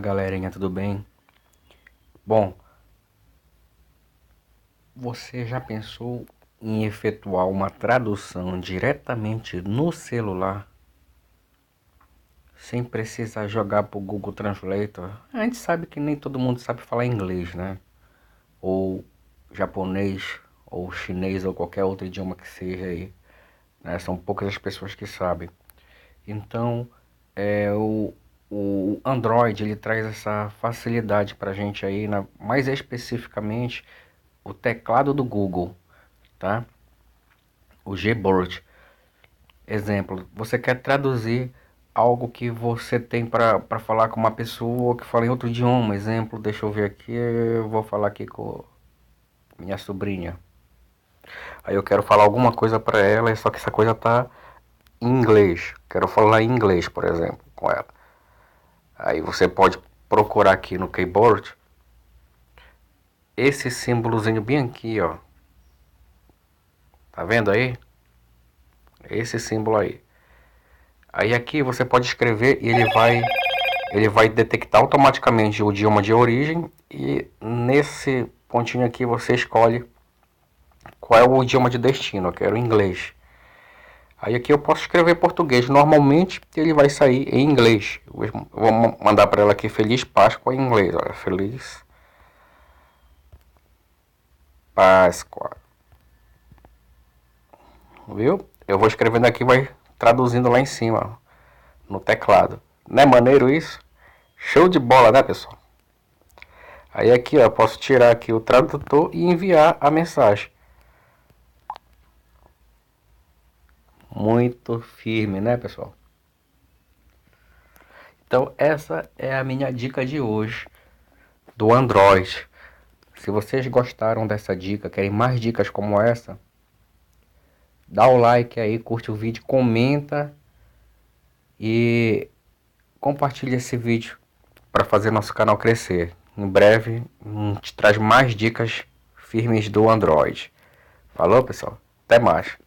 Galerinha, tudo bem? Bom, você já pensou em efetuar uma tradução diretamente no celular, sem precisar jogar pro Google Translator? A gente sabe que nem todo mundo sabe falar inglês, né? Ou japonês, ou chinês, ou qualquer outro idioma que seja aí, né? São poucas as pessoas que sabem. Então, o Android ele traz essa facilidade pra gente aí, mais especificamente o teclado do Google, tá? O Gboard. Exemplo, você quer traduzir algo que você tem para falar com uma pessoa que fala em outro idioma. Exemplo, deixa eu ver aqui, eu vou falar aqui com minha sobrinha. Aí eu quero falar alguma coisa para ela, só que essa coisa tá em inglês. Quero falar em inglês, por exemplo, com ela. Aí você pode procurar aqui no keyboard esse símbolozinho bem aqui, ó. Tá vendo aí? Esse símbolo aí. Aí aqui você pode escrever e ele vai detectar automaticamente o idioma de origem e nesse pontinho aqui você escolhe qual é o idioma de destino. Eu quero inglês. Aí aqui eu posso escrever português. Normalmente ele vai sair em inglês. Eu vou mandar para ela aqui Feliz Páscoa em inglês. Olha, Feliz Páscoa. Viu? Eu vou escrevendo aqui, vai traduzindo lá em cima no teclado. Não é maneiro isso? Show de bola, né, pessoal? Aí aqui, ó, posso tirar aqui o tradutor e enviar a mensagem. Muito firme, né, pessoal? Então, essa é a minha dica de hoje do Android. Se vocês gostaram dessa dica, querem mais dicas como essa, dá o like aí, curte o vídeo, comenta e compartilha esse vídeo para fazer nosso canal crescer. Em breve, a gente traz mais dicas firmes do Android. Falou, pessoal? Até mais.